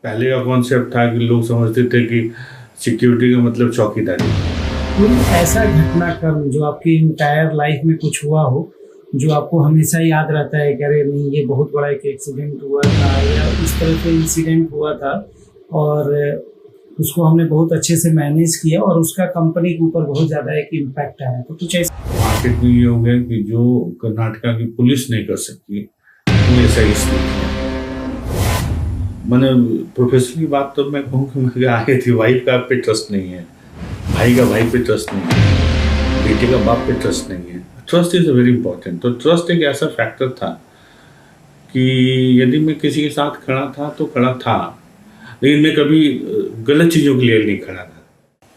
पहले का कॉन्सेप्ट था कि लोग समझते थे कि सिक्योरिटी का मतलब चौकीदारी। कोई ऐसा घटनाक्रम जो आपकी इंटायर लाइफ में कुछ हुआ हो, जो आपको हमेशा याद रहता है कि अरे नहीं, ये बहुत बड़ा एक एक्सीडेंट हुआ था या इस तरह से इंसिडेंट हुआ था और उसको हमने बहुत अच्छे से मैनेज किया और उसका कंपनी के ऊपर बहुत ज़्यादा एक इम्पैक्ट आया, तो कुछ ऐसा। मार्केट में ये हो गया कि जो कर्नाटका की पुलिस नहीं कर सकती वो ऐसा इसलिए किया। मैंने प्रोफेशनल की बात तो मैं कहूँ कि मुझे आगे थी, वाइफ का आप पे ट्रस्ट नहीं है, भाई का भाई पे ट्रस्ट नहीं है, बेटे का बाप पे ट्रस्ट नहीं है। Trust is very important. तो ट्रस्ट एक ऐसा फैक्टर था कि यदि मैं किसी के साथ खड़ा था तो खड़ा था, लेकिन मैं कभी गलत चीज़ों के लिए नहीं खड़ा था।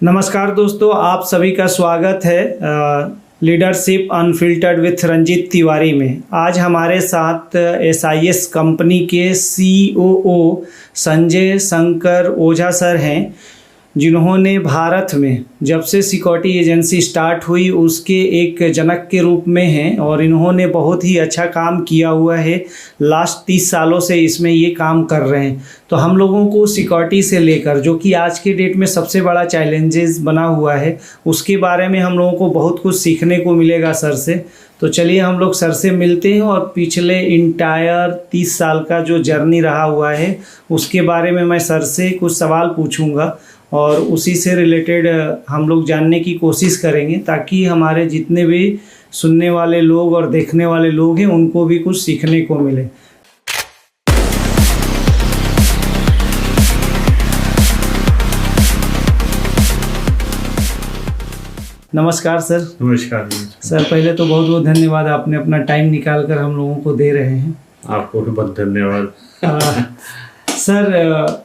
नमस्कार दोस्तों, आप सभी का स्वागत है leadership unfiltered with Ranjit Tiwari में। आज हमारे साथ SIS कंपनी के COO संजय शंकर ओझा सर हैं, जिन्होंने भारत में जब से सिक्योरिटी एजेंसी स्टार्ट हुई उसके एक जनक के रूप में हैं और इन्होंने बहुत ही अच्छा काम किया हुआ है। लास्ट 30 सालों से इसमें ये काम कर रहे हैं। तो हम लोगों को सिक्योरिटी से लेकर जो कि आज के डेट में सबसे बड़ा चैलेंजेस बना हुआ है, उसके बारे में हम लोगों को बहुत कुछ सीखने को मिलेगा सर से। तो चलिए हम लोग सर से मिलते हैं और पिछले इंटायर 30 साल का जो जर्नी रहा हुआ है उसके बारे में मैं सर से कुछ सवाल पूछूंगा और उसी से रिलेटेड हम लोग जानने की कोशिश करेंगे, ताकि हमारे जितने भी सुनने वाले लोग और देखने वाले लोग हैं उनको भी कुछ सीखने को मिले। नमस्कार सर। नमस्कार सर, पहले तो बहुत बहुत धन्यवाद, आपने अपना टाइम निकाल कर हम लोगों को दे रहे हैं। आपको भी बहुत धन्यवाद। सर,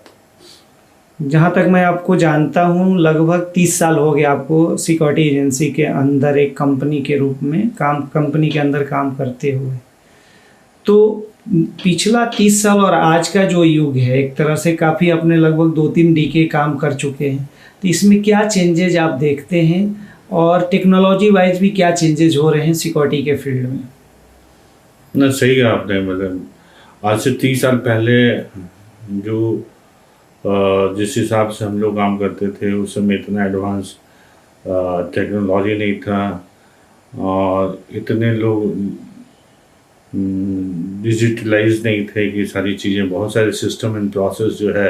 जहाँ तक मैं आपको जानता हूँ लगभग 30 साल हो गए आपको सिक्योरिटी एजेंसी के अंदर एक कंपनी के रूप में कंपनी के अंदर काम करते हुए। तो पिछला 30 साल और आज का जो युग है, एक तरह से काफ़ी अपने लगभग 2-3 डिके काम कर चुके हैं। तो इसमें क्या चेंजेज आप देखते हैं और टेक्नोलॉजी वाइज भी क्या चेंजेज हो रहे हैं सिक्योरिटी के फील्ड में? ना, सही कहा आपने। मतलब आज से 30 साल पहले जो जिस हिसाब से हम लोग काम करते थे उस समय इतना एडवांस टेक्नोलॉजी नहीं था और इतने लोग डिजिटलाइज नहीं थे कि सारी चीज़ें, बहुत सारे सिस्टम एंड प्रोसेस जो है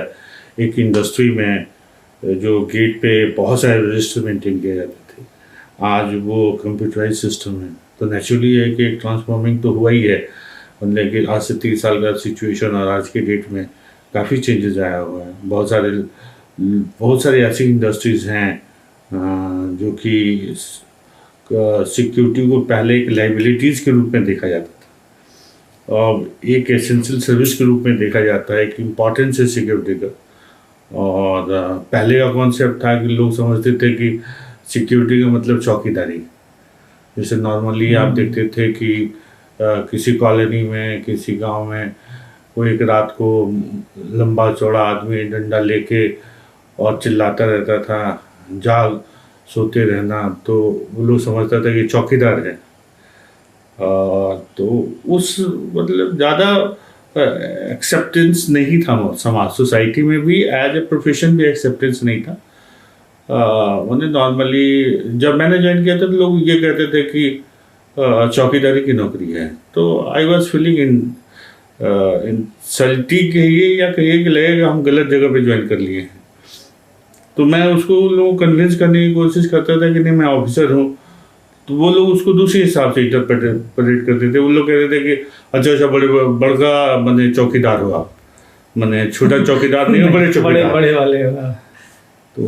एक इंडस्ट्री में जो गेट पे बहुत सारे रजिस्टर मेंटेन किए जाते थे, आज वो कंप्यूटराइज सिस्टम है। तो नेचुरली है कि एक ट्रांसफॉर्मिंग तो हुआ ही है, लेकिन आज से 30 साल का सिचुएशन और आज के डेट में काफ़ी चेंजेस आया हुआ है। बहुत सारी ऐसी इंडस्ट्रीज़ हैं जो कि सिक्योरिटी को पहले एक लाइबिलिटीज़ के रूप में देखा जाता था और एक एसेंशियल सर्विस के रूप में देखा जाता है, एक इम्पॉर्टेंस है सिक्योरिटी का। और पहले का कॉन्सेप्ट था कि लोग समझते थे कि सिक्योरिटी का मतलब चौकीदारी। जैसे नॉर्मली आप देखते थे कि किसी कॉलोनी में, किसी गांव में कोई एक रात को लंबा चौड़ा आदमी डंडा लेके और चिल्लाता रहता था, जाग सोते रहना, तो वो लोग समझता था कि चौकीदार है। तो उस मतलब ज़्यादा एक्सेप्टेंस नहीं था समाज, सोसाइटी में भी एज ए प्रोफेशन भी एक्सेप्टेंस नहीं था। मैंने नॉर्मली जब मैंने ज्वाइन किया था तो लोग ये कहते थे कि चौकीदारी की नौकरी है। तो आई वॉज फीलिंग इंसल्टी कहिए या कहिए कि लगेगा हम गलत जगह पे ज्वाइन कर लिए हैं। तो मैं उसको लोगों को कन्विंस करने की कोशिश करता था कि नहीं, मैं ऑफिसर हूँ। तो वो लोग उसको दूसरे हिसाब से इंटरप्रेट करते थे। वो लोग कहते थे कि अच्छा बड़का मैंने चौकीदार हो आप, मैंने छोटा चौकीदार नहीं हो, बड़े चौकीदार बड़े वाले। तो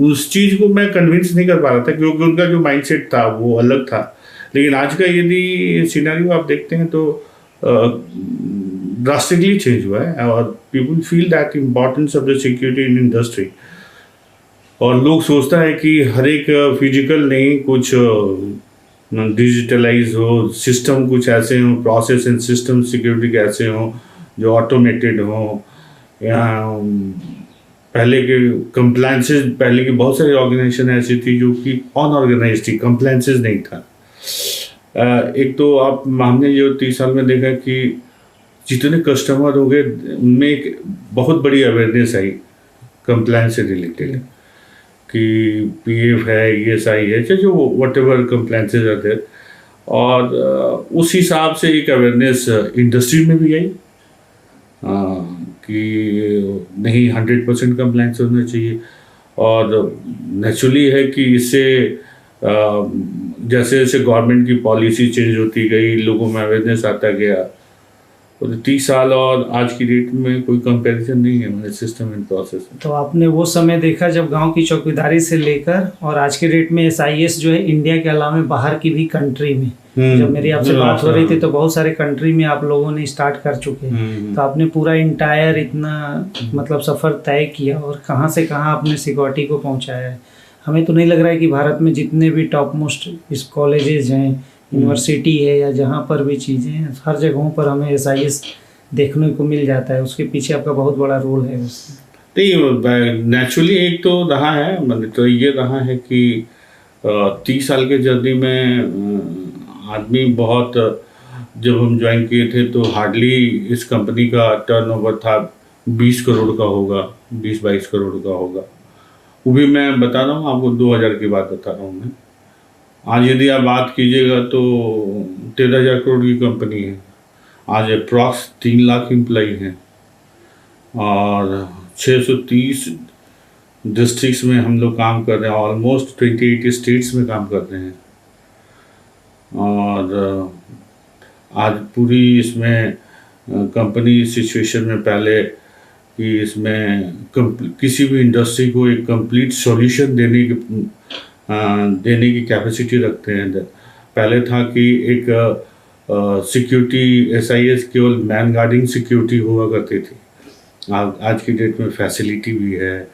उस चीज़ को मैं कन्विंस नहीं कर पा रहा था क्योंकि उनका जो माइंडसेट था वो अलग था। लेकिन आज का यदि सिनेरियो आप देखते हैं तो ड्रास्टिकली चेंज हुआ है और people feel that importance of the security in industry. और लोग सोचता है कि हर एक फिजिकल नहीं, कुछ डिजिटलाइज हो, सिस्टम कुछ ऐसे हों, प्रोसेस एंड सिस्टम सिक्योरिटी के ऐसे हों जो ऑटोमेटेड हों, या पहले के कंप्लायंसेस, पहले की बहुत सारी ऑर्गेनाइजेशन ऐसी थी जो कि अनऑर्गेनाइज थी, कंप्लायंसेस नहीं था। एक तो हमने जो 30 साल में देखा कि जितने कस्टमर हो गए उनमें एक बहुत बड़ी अवेयरनेस आई कंप्लायंस से रिलेटेड कि पीएफ है, ईएसआई है, चाहे जो वट एवर कंप्लायंसेज आते हैं। और उस हिसाब से एक अवेयरनेस इंडस्ट्री में भी आई कि नहीं 100% कंप्लायंस होना चाहिए। और नेचुरली है कि इससे जैसे जैसे गवर्नमेंट की पॉलिसी चेंज होती गई, लोगों में अवेयरनेस आता गया। और 30 साल और आज की डेट में कोई कंपैरिजन नहीं है हमारे सिस्टम एंड प्रोसेस में। तो आपने वो समय देखा जब गांव की चौकीदारी से लेकर और आज के डेट में एसआईएस जो है इंडिया के अलावा बाहर की भी कंट्री में, जब मेरी आपसे बात हो रही थी तो बहुत सारे कंट्री में आप लोगों ने स्टार्ट कर चुके हैं। तो आपने पूरा इंटायर इतना मतलब सफ़र तय किया और कहाँ से कहाँ आपने सिक्योरिटी को पहुँचाया है। हमें तो नहीं लग रहा है कि भारत में जितने भी टॉप मोस्ट इस कॉलेजेस हैं, यूनिवर्सिटी है या जहाँ पर भी चीज़ें हैं, हर जगहों पर हमें एसआईएस देखने को मिल जाता है। उसके पीछे आपका बहुत बड़ा रोल है उसमें। नहीं, नेचुरली एक तो रहा है, मतलब तो ये रहा है कि 30 साल के जर्नी में आदमी बहुत, जब हम ज्वाइन किए थे तो हार्डली इस कंपनी का टर्नओवर था 20 करोड़ का होगा, 20-22 करोड़ का होगा। वो भी मैं बता रहा हूँ आपको, 2000 की बात बता रहा हूँ मैं। आज यदि आप बात कीजिएगा तो 13,000 करोड़ की कंपनी है। आज अप्रॉक्स 3 लाख एम्प्लॉई हैं और 630 डिस्ट्रिक्ट्स में हम लोग काम कर रहे हैं, ऑलमोस्ट 28 स्टेट्स में काम कर रहे हैं। और आज पूरी इसमें कंपनी सिचुएशन में पहले कि इसमें किसी भी इंडस्ट्री को एक कंप्लीट सॉल्यूशन देने की कैपेसिटी रखते हैं। पहले था कि एक सिक्योरिटी एसआईएस केवल मैन गार्डिंग सिक्योरिटी हुआ करती थी। आज की डेट में फैसिलिटी भी है,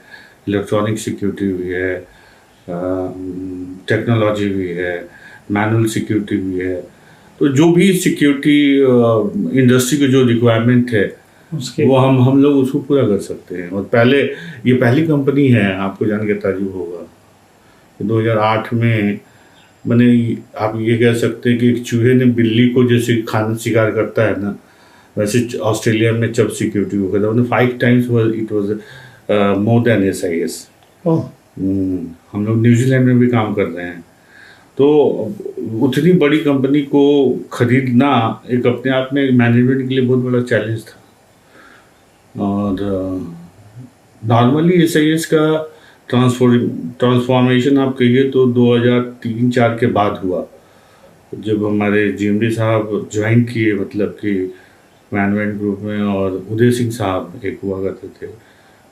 इलेक्ट्रॉनिक सिक्योरिटी भी है, टेक्नोलॉजी भी है, मैनुअल सिक्योरिटी भी है। तो जो भी सिक्योरिटी इंडस्ट्री की जो रिक्वायरमेंट है वो हम लोग उसको पूरा कर सकते हैं। और पहले ये पहली कंपनी है, आपको जान के ताज्जुब होगा, 2008 में मैंने, आप ये कह सकते हैं कि एक चूहे ने बिल्ली को जैसे खाना शिकार करता है ना, वैसे ऑस्ट्रेलिया में जब सिक्योरिटी हो गया 5 times it was more than SIS. हम लोग न्यूजीलैंड में भी काम कर रहे हैं। तो उतनी बड़ी कंपनी को खरीदना एक अपने आप में मैनेजमेंट के लिए बहुत बड़ा चैलेंज था। और नॉर्मली एसआईएस का ट्रांसफॉर्मेशन आप कहिए तो 2003-04 के बाद हुआ, जब हमारे जीएमडी साहब ज्वाइन किए, मतलब कि मैनेजमेंट ग्रुप में। और उदय सिंह साहब एक हुआ करते थे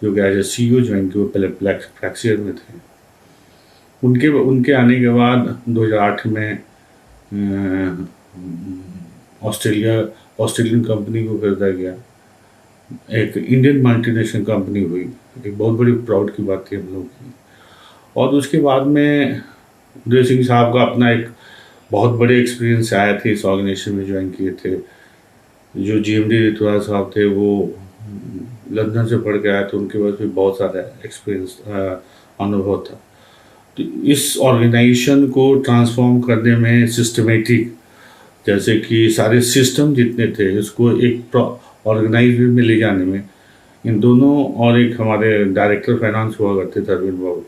जो कि एज ए सीईओ ज्वाइन किए, वो पहले फ्लैक्सियर में थे। उनके आने के बाद 2008 में ऑस्ट्रेलियन कंपनी को खरीदा गया, एक इंडियन मल्टीनेशनल कंपनी हुई। एक बहुत बड़ी प्राउड की बात थी हम लोग की। और उसके बाद में उदय सिंह साहब का अपना एक बहुत बड़े एक्सपीरियंस आया थे, इस ऑर्गेनाइजेशन में ज्वाइन किए थे। जो जीएमडी ऋतुराज साहब थे वो लंदन से पढ़ के आए थे, उनके पास भी बहुत सारा एक्सपीरियंस अनुभव था। तो इस ऑर्गेनाइजेशन को ट्रांसफॉर्म करने में सिस्टमेटिक, जैसे कि सारे सिस्टम जितने थे इसको एक ऑर्गेनाइज वे में ले जाने में, इन दोनों और एक हमारे डायरेक्टर फाइनेंस हुआ करते थे अरविंद बाबू,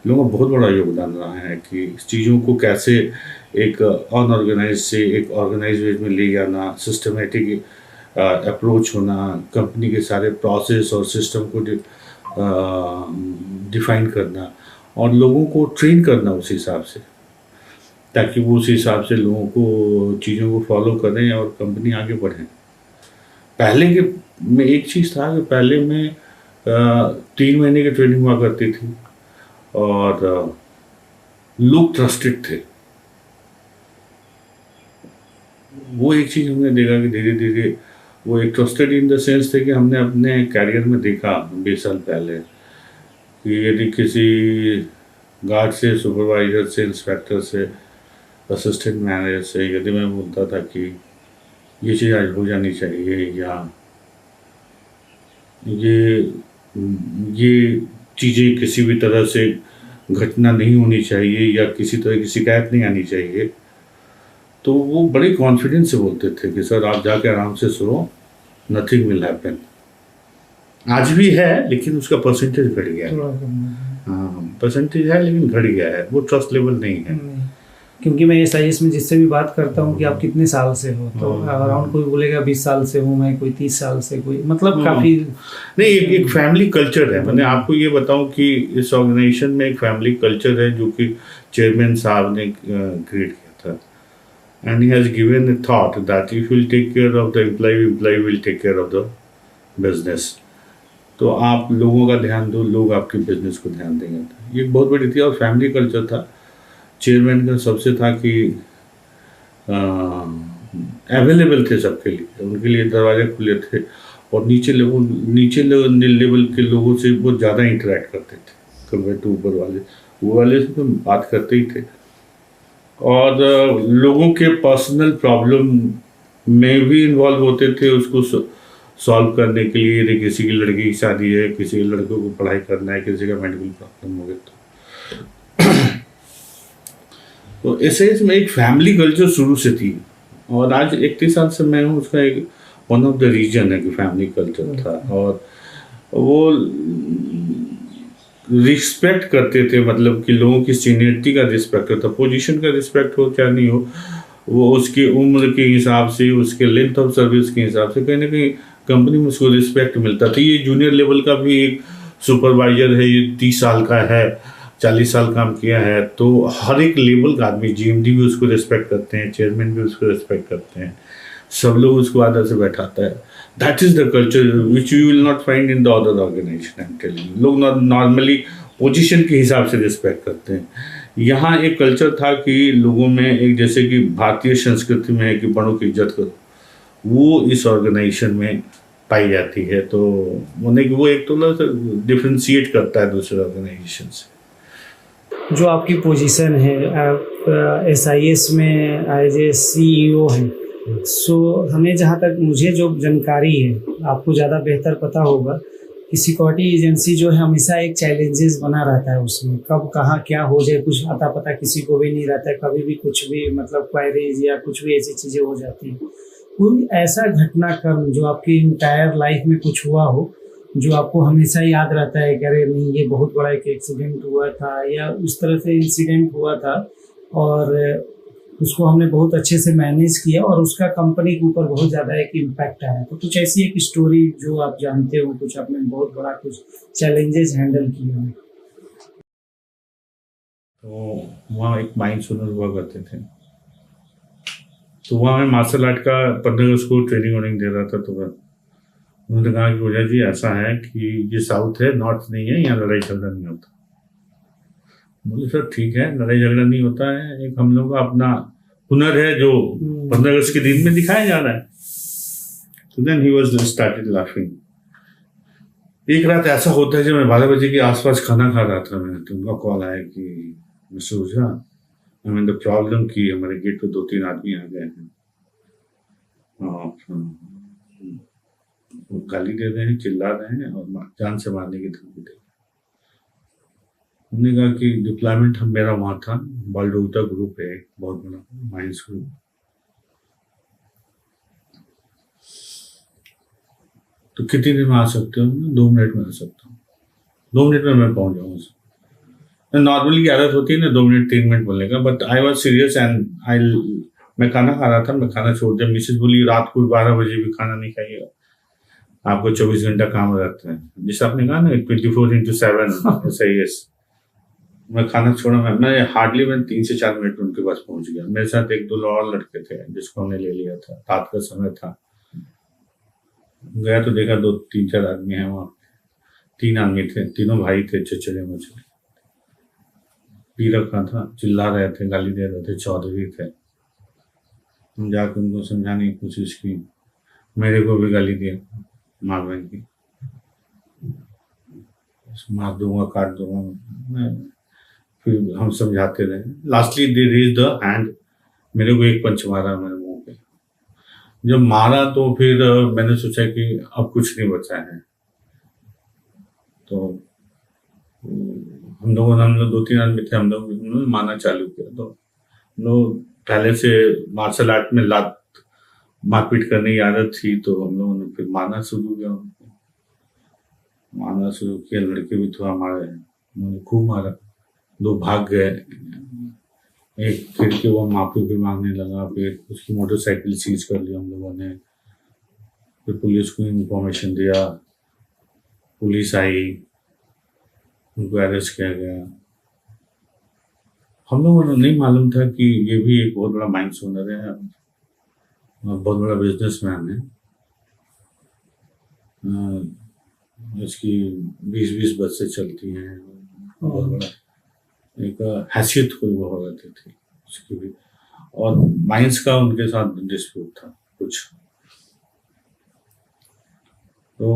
लोगों का बहुत बड़ा योगदान रहा है कि इस चीज़ों को कैसे एक अनऑर्गेनाइज से एक ऑर्गेनाइज वे में ले जाना, सिस्टमेटिक अप्रोच होना, कंपनी के सारे प्रोसेस और सिस्टम को डिफाइन करना और लोगों को ट्रेन करना उस हिसाब से, ताकि वो उस हिसाब से लोगों को चीज़ों को फॉलो करें और कंपनी आगे बढ़े। पहले के में एक चीज़ था कि पहले में 3 महीने की ट्रेनिंग हुआ करती थी और लोग ट्रस्टेड थे। वो एक चीज़ हमने देखा कि धीरे धीरे वो एक ट्रस्टेड इन द सेंस थे कि हमने अपने कैरियर में देखा 20 साल पहले कि यदि किसी गार्ड से, सुपरवाइजर से, इंस्पेक्टर से, असिस्टेंट मैनेजर से यदि मैं बोलता था कि ये चीज़ आज हो जानी चाहिए या ये चीज़ें किसी भी तरह से घटना नहीं होनी चाहिए या किसी तरह की शिकायत नहीं आनी चाहिए, तो वो बड़े कॉन्फिडेंस से बोलते थे कि सर आप जाके आराम से सो, नथिंग विल हैपन। आज भी है लेकिन उसका परसेंटेज घट गया है। थोड़ा कम हाँ, परसेंटेज है लेकिन घट गया है, वो ट्रस्ट लेवल नहीं है। नहीं, क्योंकि मैं SIS में जिससे भी बात करता हूँ कि आप कितने साल से हो, तो अराउंड कोई बोलेगा 20 साल से हूँ मैं, कोई 30 साल से, कोई मतलब काफ़ी नहीं, एक फैमिली कल्चर है। मैंने आपको ये बताऊं कि इस ऑर्गेनाइजेशन में एक फैमिली कल्चर है जो कि चेयरमैन साहब ने क्रिएट किया था। And he has given a thought that if will take care of the employ will take care of the business. तो आप लोगों का ध्यान दो, लोग आपके बिजनेस को ध्यान देंगे। ये बहुत बड़ी थी और फैमिली कल्चर था। चेयरमैन का सबसे था कि अवेलेबल थे सबके लिए, उनके लिए दरवाजे खुले थे और नीचे लेवल के लोगों से बहुत ज़्यादा इंटरेक्ट करते थे कंपेयर टू ऊपर वाले। वो वाले से तो बात करते ही थे और लोगों के पर्सनल प्रॉब्लम में भी इन्वॉल्व होते थे उसको सॉल्व करने के लिए। यदि किसी की लड़की की शादी है, किसी के लड़कों को पढ़ाई करना है, किसी का मेडिकल प्रॉब्लम हो गया तो ऐसे इसमें एक फैमिली कल्चर शुरू से थी और आज 31 साल से मैं हूँ, उसका एक वन ऑफ द रीजन है कि फैमिली कल्चर था। और वो रिस्पेक्ट करते थे, मतलब कि लोगों की सीनियरिटी का रिस्पेक्ट करता, पोजीशन का रिस्पेक्ट हो क्या नहीं हो, वो उसकी उम्र के हिसाब से, उसके लेंथ ऑफ सर्विस के हिसाब से कहीं ना कहीं कंपनी में उसको रिस्पेक्ट मिलता था। ये जूनियर लेवल का भी एक सुपरवाइजर है, ये 30 साल का है, 40 साल काम किया है, तो हर एक लेवल का आदमी, GMD भी उसको रिस्पेक्ट करते हैं, चेयरमैन भी उसको रिस्पेक्ट करते हैं, सब लोग उसको आदर से बैठाता है। That is the culture which you will not find in the other organisation. I am telling you, लोग नॉर्मली पोजीशन के हिसाब से रिस्पेक्ट करते हैं। यहाँ एक कल्चर था कि लोगों में एक, जैसे कि भारतीय संस्कृति में है कि बड़ों की इज्जत करो, वो इस ऑर्गेनाइजेशन में पाई जाती है। तो वो एक तो डिफ्रेंशिएट करता है दूसरे ऑर्गेनाइजेशन से। जो आपकी पोजीशन है, आप SIS में एज ए CEO हैं, सो हमें जहाँ तक मुझे जो जानकारी है, आपको ज़्यादा बेहतर पता होगा कि सिक्योरिटी एजेंसी जो है हमेशा एक चैलेंजेस बना रहता है, उसमें कब कहाँ क्या हो जाए कुछ अता पता किसी को भी नहीं रहता है। कभी भी कुछ भी मतलब क्वायरीज या कुछ भी ऐसी चीज़ें हो जाती हैं। कोई ऐसा घटनाक्रम जो आपकी इंटायर लाइफ में कुछ हुआ हो जो आपको हमेशा याद रहता है कि अरे नहीं, ये बहुत बड़ा एक एक्सीडेंट हुआ था या उस तरह से इंसिडेंट हुआ था और उसको हमने बहुत अच्छे से मैनेज किया और उसका कंपनी के ऊपर बहुत ज़्यादा एक इम्पैक्ट आया। तो कुछ ऐसी एक स्टोरी जो आप जानते हो, कुछ आपने बहुत बड़ा कुछ चैलेंजेस हैंडल किए हो। तो वहाँ एक माइंस ओनर हुआ करते थे, तो वहाँ मैं मार्शल आर्ट का 15 अगस्त को ट्रेनिंग दे रहा था। तो उन्होंने कहा कि ओझा जी ऐसा है कि ये साउथ है, नॉर्थ नहीं है, यहाँ लड़ाई झगड़ा नहीं होता। बोले सर ठीक है, लड़ाई झगड़ा नहीं होता है, एक हम लोग का अपना हुनर है जो 15 अगस्त के दिन में दिखाया जा रहा है। तो then he was started laughing. एक रात ऐसा होता है जब मैं 12 बजे के आसपास खाना खा रहा था, मैं तो उनका कॉल आया कि mister Ojha, I mean the problem की हमारे गेट पे 2-3 आदमी आ गए हैं और वो गाली दे रहे हैं, चिल्ला रहे हैं और जान से मारने की धमकी दे रहे हैं। उन्होंने कहा कि डिप्लॉयमेंट मेरा वहाँ था, बालडोगटा ग्रुप है, बहुत बड़ा माइंस ग्रुप। तो कितनी देर में आ सकते हो? 2 मिनट में आ सकता हूँ, 2 मिनट में मैं पहुँच जाऊँगा। नॉर्मली की आदत होती है ना 2 मिनट 3 मिनट बोलने का, but I was serious and मैं खाना खा रहा था, मैं खाना छोड़ दिया। मिसेज बोली रात को 12 बजे भी खाना नहीं खाइएगा, आपको 24 घंटा काम रहता है। जिस आपने कहा ना 24/7 SIS, मैं खाना छोड़ा, मैं हार्डली 3 से 4 मिनट में उनके पास पहुंच गया। मेरे साथ 1-2 और लड़के थे जिसको हमने ले लिया था, रात का समय था। गया तो देखा 2-3-4 आदमी हैं वहाँ, 3 आदमी थे, तीनों भाई थे, चचेरे मचले, पी रखा था, चिल्ला रहे थे, गाली दे रहे थे, चौधरी थे। हम जाकर उनको समझाने की कोशिश की, मेरे को भी गाली दिया, मार बहन की, मार दूंगा, काट दूंगा। फिर हम समझाते रहे, lastly they raise the hand, मेरे को एक पंच मारा मेरे मुंह पे। जब मारा तो फिर मैंने सोचा कि अब कुछ नहीं बचा है, तो हम लोग 2-3 आदमी थे, हम लोग मारना चालू किया। तो हम लोग पहले से मार्शल आर्ट में लात मारपीट करने की आदत थी, तो हम लोगों ने फिर मारना शुरू किया उनको। मारना शुरू किया, लड़के भी थोड़ा मारे, उन्होंने खूब मारा। 2 भाग गए, एक फिर के वो माफी भी मांगने लगा, फिर उसकी मोटरसाइकिल सीज कर ली हम लोगों ने। फिर पुलिस को इंफॉर्मेशन दिया, पुलिस आई, उनको अरेस्ट किया गया। हम लोगों को नहीं मालूम था कि ये भी एक बहुत बड़ा माइंड ओनर है और बहुत बड़ा बिजनेसमैन है। इसकी 20-20 बसें चलती हैं, बहुत बड़ा एक हैसियत कोई वो रहती थी उसकी भी। और माइंस का उनके साथ डिस्प्यूट था कुछ। तो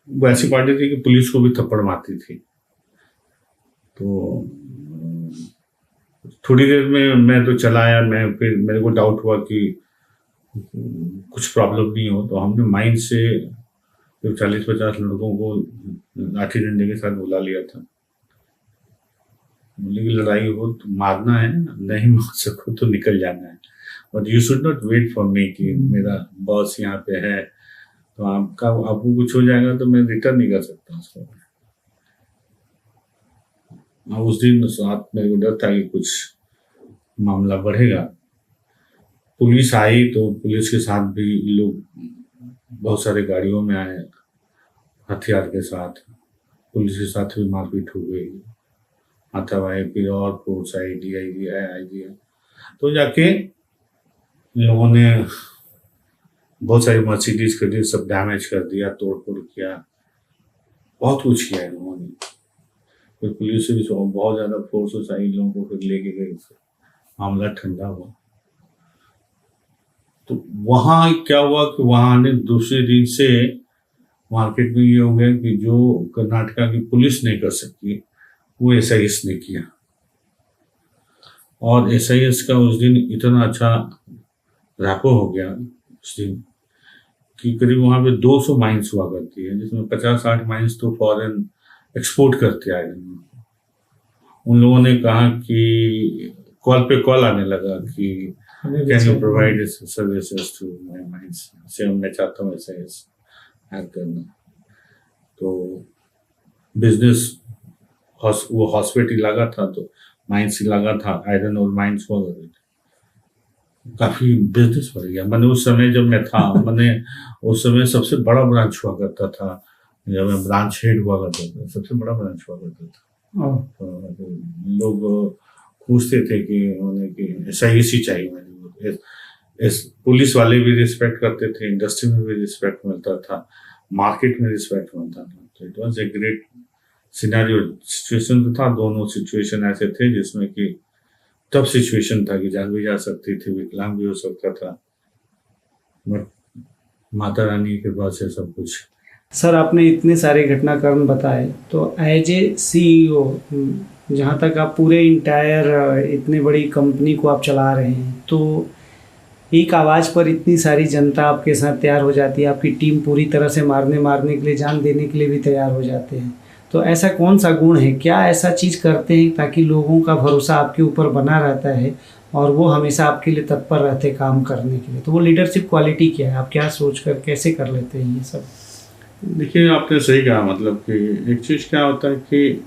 वो ऐसी पार्टी थी कि पुलिस को भी थप्पड़ मारती थी। तो थोड़ी देर में मैं तो चला आया, फिर मेरे को डाउट हुआ कि कुछ प्रॉब्लम नहीं हो, तो हमने माइंड से 40-50 लड़कों को लाठी डंडे के साथ बुला लिया था। बोले कि लड़ाई हो तो मारना है, नहीं मार सको तो निकल जाना है, but you should not wait for me कि मेरा बॉस यहाँ पे है तो आपको कुछ हो जाएगा तो मैं रिटर्न नहीं कर सकता उसको। उस दिन साथ मेरे को डर था कि कुछ मामला बढ़ेगा। पुलिस आई तो पुलिस के साथ भी लोग बहुत सारे गाड़ियों में आए हथियार के साथ, पुलिस के साथ भी मारपीट हो गई। हाथापाई, फिर और फोर्स आई, DIG आया, तो जाके लोगों ने बहुत सारी मर्सिडीज खरीदी, सब डैमेज कर दिया, तोड़ फोड़ किया, बहुत कुछ किया है लोगों ने। फिर पुलिस से भी बहुत ज्यादा फोर्सेस आई, लोगों को फिर लेके गए, मामला ठंडा हुआ। तो वहां क्या हुआ कि वहां ने दूसरे दिन से मार्केट में ये हो गया कि जो कर्नाटका की पुलिस नहीं कर सकती वो SIS ने किया। और SIS का उस दिन इतना अच्छा रैपो हो गया उस दिन कि करीब वहां पे 200 माइंस हुआ करती है, जिसमें 50-60 माइंस तो फॉरेन एक्सपोर्ट करते आए। उन लोगों ने कहा कि कॉल आने लगा कि can you provide services to my mines, से मैं चाहता हूँ SIS हैक करना। तो बिजनेस वो हॉस्पिटल लगा था, तो माइंस लगा था, आयरन और माइंस हुआ करते थे, काफी बिजनेस बढ़ गया। मैंने उस समय जब मैं था उस समय सबसे बड़ा ब्रांच हुआ करता था, जब मैं ब्रांच हेड हुआ करता था, सबसे बड़ा ब्रांच हुआ करता था। तो लोग पूछते थे कि उन्हें कि SIS ही चाहिए। मैंने पुलिस वाले भी रिस्पेक्ट करते थे, इंडस्ट्री में भी रिस्पेक्ट मिलता था, मार्केट में रिस्पेक्ट मिलता था। तो it was a great scenario. Situation तो था, दोनों सिचुएशन ऐसे थे जिसमें कि तब सिचुएशन था कि जान भी जा सकती थी, विकलांग भी हो सकता था, बट माता रानी के पास है सब कुछ। सर, आपने इतने सारे घटनाक्रम बताए, तो एज ए CEO जहाँ तक आप पूरे इंटायर इतनी बड़ी कंपनी को आप चला रहे हैं, तो एक आवाज़ पर इतनी सारी जनता आपके साथ तैयार हो जाती है, आपकी टीम पूरी तरह से मारने के लिए, जान देने के लिए भी तैयार हो जाते हैं। तो ऐसा कौन सा गुण है, क्या ऐसा चीज़ करते हैं ताकि लोगों का भरोसा आपके ऊपर बना रहता है और वो हमेशा आपके लिए तत्पर रहते हैं काम करने के लिए? तो वो लीडरशिप क्वालिटी क्या है, आप क्या सोच कर कैसे कर लेते हैं ये सब? देखिए, आपने सही कहा। मतलब कि एक चीज़ क्या होता है कि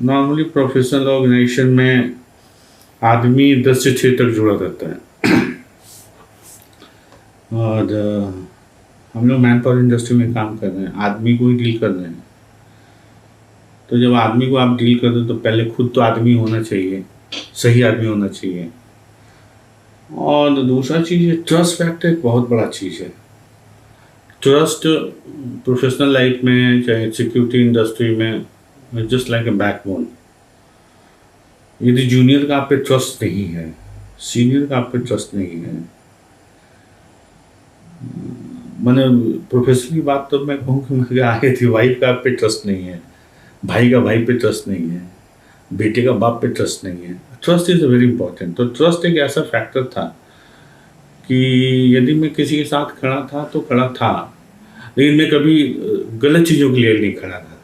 नॉर्मली प्रोफेशनल ऑर्गेनाइजेशन में आदमी 10 से 6 तक जुड़ा रहता है। और हम लोग मैन पावर इंडस्ट्री में काम कर रहे हैं, आदमी को ही डील कर रहे हैं। तो जब आदमी को आप डील कर रहे हो तो पहले खुद तो आदमी होना चाहिए, सही आदमी होना चाहिए। और दूसरा चीज़ है ट्रस्ट फैक्टर, एक बहुत बड़ा चीज़ है। ट्रस्ट प्रोफेशनल लाइफ में, चाहे सिक्योरिटी इंडस्ट्री में, जस्ट लाइक ए बैकबोन। यदि जूनियर का आप पे ट्रस्ट नहीं है, सीनियर का आप पे ट्रस्ट नहीं है, मैंने प्रोफेशनल की बात तो मैं कहूँ कि मुझे आगे थी, वाइफ का आप पे ट्रस्ट नहीं है, भाई का भाई पे ट्रस्ट नहीं है, बेटे का बाप पे ट्रस्ट नहीं है। Trust is very important. तो ट्रस्ट एक ऐसा फैक्टर था कि यदि मैं किसी के साथ खड़ा था तो खड़ा था, लेकिन मैं कभी गलत चीज़ों के लिए नहीं खड़ा था,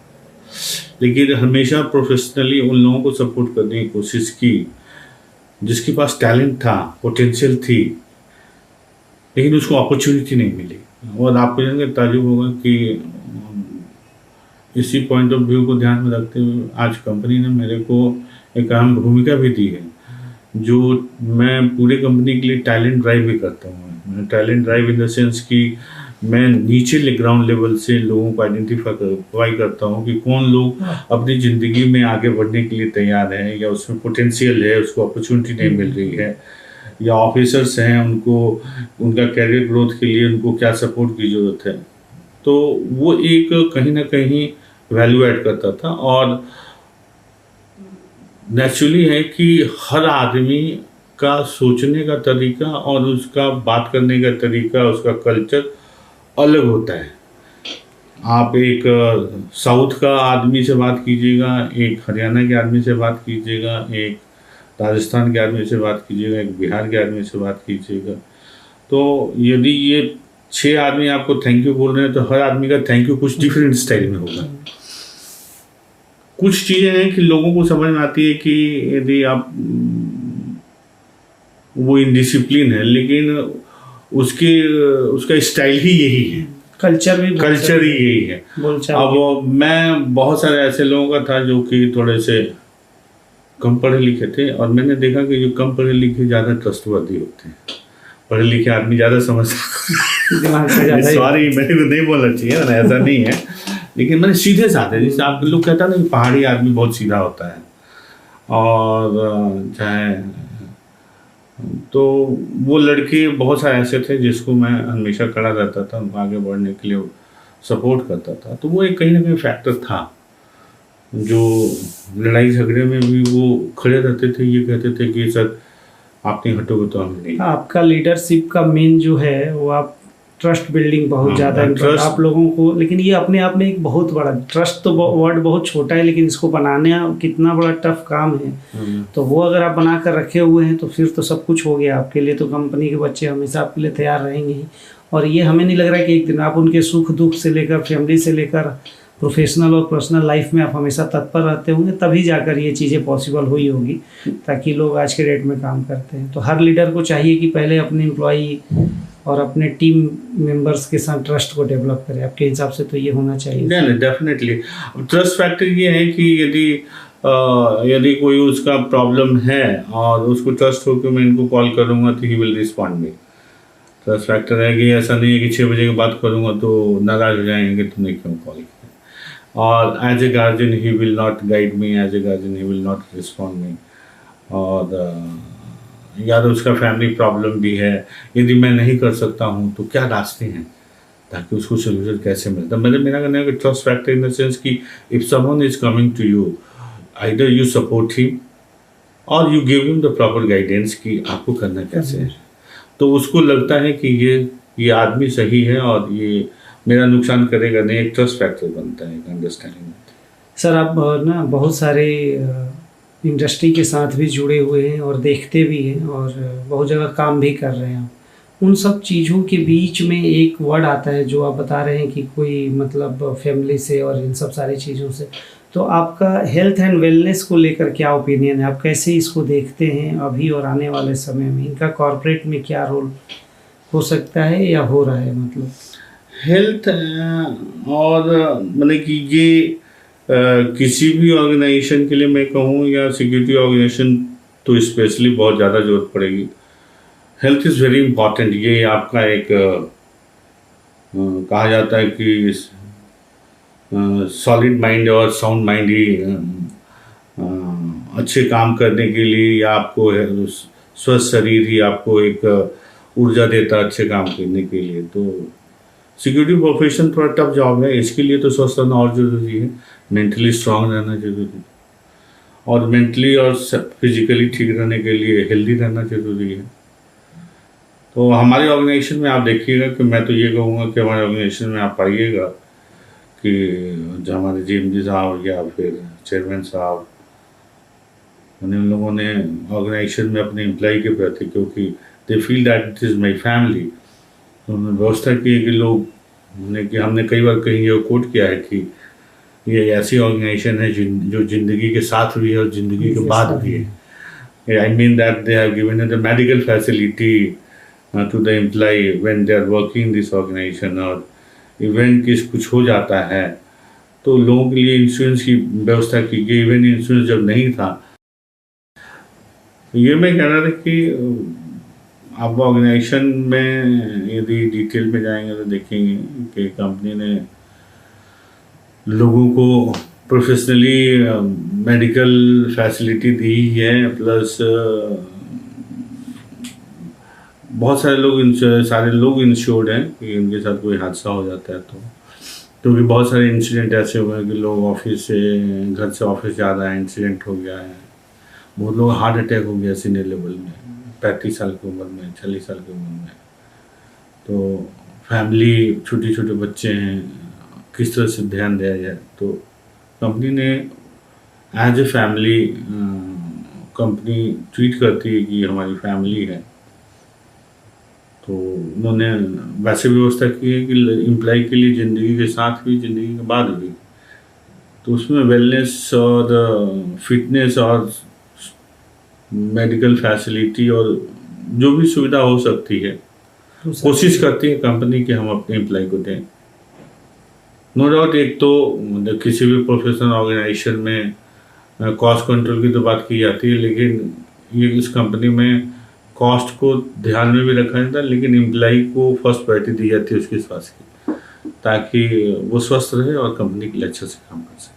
लेकिन हमेशा प्रोफेशनली उन लोगों को सपोर्ट करने की कोशिश की जिसके पास टैलेंट था, पोटेंशियल थी, लेकिन उसको अपॉर्चुनिटी नहीं मिली। और आपको जानेंगे ताजुब होगा कि इसी पॉइंट ऑफ व्यू को ध्यान में रखते हुए आज कंपनी ने मेरे को एक अहम भूमिका भी दी है, जो मैं पूरे कंपनी के लिए टैलेंट ड्राइव भी करता हूँ। मैं talent drive in the sense कि मैं नीचे ग्राउंड लेवल से लोगों को आइडेंटिफाई करता हूँ कि कौन लोग अपनी ज़िंदगी में आगे बढ़ने के लिए तैयार हैं, या उसमें पोटेंशियल है, उसको अपॉर्चुनिटी नहीं मिल रही है, या ऑफिसर्स हैं, उनको उनका कैरियर ग्रोथ के लिए उनको क्या सपोर्ट की ज़रूरत है। तो वो एक कहीं ना कहीं वैल्यू ऐड करता था। और नेचुरली है कि हर आदमी का सोचने का तरीका और उसका बात करने का तरीका, उसका कल्चर अलग होता है। आप एक साउथ का आदमी से बात कीजिएगा, एक हरियाणा के आदमी से बात कीजिएगा, एक राजस्थान के आदमी से बात कीजिएगा, एक बिहार के आदमी से बात कीजिएगा, तो यदि ये 6 आदमी आपको थैंक यू बोल रहे हैं तो हर आदमी का थैंक यू कुछ डिफरेंट स्टाइल में होगा। कुछ चीज़ें हैं कि लोगों को समझ में आती है कि यदि आप वो इनडिसिप्लिन है, लेकिन उसका स्टाइल ही यही है, कल्चर ही यही है। अब मैं बहुत सारे ऐसे लोगों का था जो कि थोड़े से कम पढ़े लिखे थे, और मैंने देखा कि जो कम पढ़े लिखे ज़्यादा ट्रस्टवर्दी होते हैं, पढ़े लिखे आदमी ज़्यादा समझदार। सॉरी, मेरे को नहीं बोलना चाहिए, ऐसा नहीं है, लेकिन मैंने सीधे साधे, जैसे आप लोग कहता ना कि पहाड़ी आदमी बहुत सीधा होता है, और चाहे तो वो लड़के बहुत सारे ऐसे थे जिसको मैं हमेशा खड़ा रहता था, उनको आगे बढ़ने के लिए सपोर्ट करता था। तो वो एक कहीं ना कहीं फैक्टर था, जो लड़ाई झगड़े में भी वो खड़े रहते थे, ये कहते थे कि सर आप नहीं हटोगे तो हम नहीं। आपका लीडरशिप का मेन जो है वो आप ट्रस्ट बिल्डिंग बहुत ज़्यादा आप लोगों को, लेकिन ये अपने आप में एक बहुत बड़ा ट्रस्ट, तो वर्ड बहुत छोटा है, लेकिन इसको बनाने कितना बड़ा टफ काम है। तो वो अगर आप बना कर रखे हुए हैं तो फिर तो सब कुछ हो गया आपके लिए। तो कंपनी के बच्चे हमेशा आपके लिए तैयार रहेंगे ही, और ये हमें नहीं लग रहा है कि एक दिन आप उनके सुख दुख से लेकर, फैमिली से लेकर, प्रोफेशनल और पर्सनल लाइफ में आप हमेशा तत्पर रहते होंगे, तभी जाकर ये चीज़ें पॉसिबल हुई होगी, ताकि लोग आज के डेट में काम करते हैं। तो हर लीडर को चाहिए कि पहले अपने एम्प्लॉई और अपने टीम मेंबर्स के साथ ट्रस्ट को डेवलप करें। आपके हिसाब से तो ये होना चाहिए। नहीं, डेफिनेटली। ट्रस्ट फैक्टर ये है कि यदि कोई उसका प्रॉब्लम है और उसको ट्रस्ट हो कि मैं इनको कॉल करूँगा तो he will respond me. Trust factor है कि ऐसा नहीं है कि 6 बजे के बाद करूँगा तो नाराज हो जाएंगे, तुमने क्यों कॉल किया। और as a guardian he will not guide me, as a guardian he will not respond me. और या तो उसका फैमिली प्रॉब्लम भी है, यदि मैं नहीं कर सकता हूँ तो क्या रास्ते हैं ताकि उसको सोल्यूशन कैसे मिलता। मेरा कहना है कि trust factor in the sense कि if someone is coming to you, either you support him और you give him the proper guidance कि आपको करना कैसे है। तो उसको लगता है कि ये आदमी सही है और ये मेरा नुकसान करेगा नहीं, एक ट्रस्ट फैक्टर बनता है, एक अंडरस्टैंडिंग। सर आप ना बहुत सारे इंडस्ट्री के साथ भी जुड़े हुए हैं और देखते भी हैं और बहुत जगह काम भी कर रहे हैं। उन सब चीज़ों के बीच में एक वर्ड आता है जो आप बता रहे हैं कि कोई मतलब फैमिली से और इन सब सारी चीज़ों से, तो आपका हेल्थ एंड वेलनेस को लेकर क्या ओपिनियन है? आप कैसे इसको देखते हैं अभी और आने वाले समय में? इनका कॉर्पोरेट में क्या रोल हो सकता है या हो रहा है? मतलब हेल्थ और मतलब कि ये किसी भी ऑर्गेनाइजेशन के लिए मैं कहूँ या सिक्योरिटी ऑर्गेनाइजेशन तो स्पेशली बहुत ज़्यादा ज़रूरत पड़ेगी। Health is very important. ये आपका एक कहा जाता है कि सॉलिड माइंड और साउंड माइंड ही अच्छे काम करने के लिए, या आपको स्वस्थ शरीर ही आपको एक ऊर्जा देता अच्छे काम करने के लिए। तो सिक्योरिटी प्रोफेशन थोड़ा टफ जॉब है, इसके लिए तो स्वस्थ रहना और ज़रूरी है, मेंटली स्ट्रांग रहना जरूरी है, और मेंटली और फिजिकली ठीक रहने के लिए हेल्दी रहना जरूरी है। तो हमारे ऑर्गेनाइजेशन में आप देखिएगा कि मैं तो ये कहूँगा कि हमारे ऑर्गेनाइजेशन में आप पाइएगा कि जो हमारे JMD साहब या फिर चेयरमैन साहब, उन लोगों ने ऑर्गेनाइजेशन में अपने एम्प्लॉय के प्रति, क्योंकि they feel that it is my family, तो उन्होंने व्यवस्था की है कि लोग हमने कई बार कहीं ये कोट किया है कि ये ऐसी ऑर्गेनाइजेशन है जो ज़िंदगी के साथ भी है और ज़िंदगी के बाद भी है। I mean that they have given the medical facility to the employee when they are working in this organization, और इवेंट कुछ हो जाता है तो लोगों के लिए इंश्योरेंस की व्यवस्था की गई। इवन इंश्योरेंस जब नहीं था, तो ये मैं कह रहा था कि आप ऑर्गेनाइजेशन में यदि डिटेल में जाएंगे तो देखेंगे कि कंपनी ने लोगों को प्रोफेशनली मेडिकल फैसिलिटी दी है, प्लस बहुत सारे लोग इंश्योर्ड हैं कि उनके साथ कोई हादसा हो जाता है तो, क्योंकि बहुत सारे इंसिडेंट ऐसे हुए हैं कि लोग घर से ऑफिस जा रहा है, इंसिडेंट हो गया है, बहुत लोग हार्ट अटैक हो गया सीनियर लेवल में 35 साल की उम्र में, 40 साल की उम्र में। तो फैमिली, छोटे छोटे बच्चे हैं, किस तरह से ध्यान दिया जाए। तो कंपनी ने as a family company treat करती है कि हमारी फैमिली है, तो उन्होंने वैसे व्यवस्था की है कि एम्प्लॉय के लिए ज़िंदगी के साथ भी, ज़िंदगी के बाद भी, तो उसमें वेलनेस और फिटनेस और मेडिकल फैसिलिटी और जो भी सुविधा हो सकती है कोशिश करती है कंपनी कि हम अपने एम्प्लॉय को दें। नो डाउट, एक तो किसी भी प्रोफेशनल ऑर्गेनाइजेशन में कॉस्ट कंट्रोल की तो बात की जाती है, लेकिन ये इस कंपनी में कॉस्ट को ध्यान में भी रखा जाता है, लेकिन एम्प्लॉय को फर्स्ट प्रायोरिटी दी जाती है उसके स्वास्थ्य की, ताकि वो स्वस्थ रहे और कंपनी के लिए अच्छे से काम कर सके।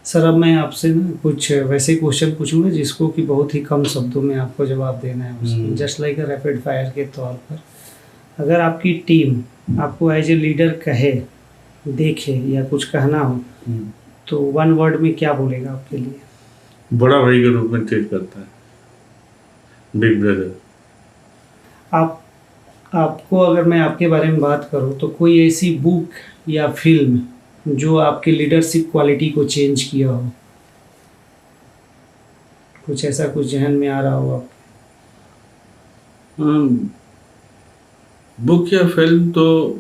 सर, अब मैं आपसे ना कुछ वैसे क्वेश्चन पूछूंगा जिसको कि बहुत ही कम शब्दों में आपको जवाब देना है, just like a rapid fire के तौर पर। अगर आपकी टीम आपको एज ए लीडर कहे, देखे या कुछ कहना हो, तो वन वर्ड में क्या बोलेगा आपके लिए? बड़ा भाई के रूप में ट्रीट करता है, बिग ब्रदर। आपको अगर मैं आपके बारे में बात करूं तो कोई ऐसी बुक या फिल्म जो आपकी लीडरशिप क्वालिटी को चेंज किया हो, कुछ ऐसा कुछ जहन में आ रहा हो आप? बुक या फिल्म तो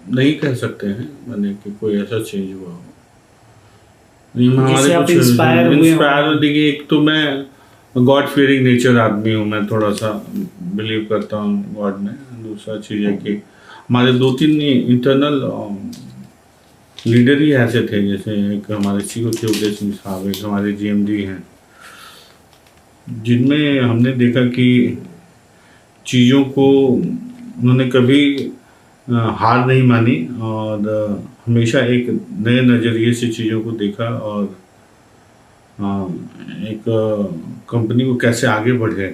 नहीं कह सकते हैं, मैंने कि कोई ऐसा चेंज हुआ हो। जिससे आप इंस्पायर हुए? देखिए, एक तो मैं गॉड फियरिंग नेचर आदमी हूँ, मैं थोड़ा सा बिलीव करता हूँ गॉड में। दूसरा चीज़ है कि हमारे 2-3 इंटरनल लीडर ही ऐसे थे, जैसे एक हमारे CEO थे उदय सिंह साहब, एक हमारे GMD हैं, जिनमें हमने देखा कि चीज़ों को उन्होंने कभी हार नहीं मानी और हमेशा एक नए नज़रिए से चीज़ों को देखा और एक कंपनी को कैसे आगे बढ़े,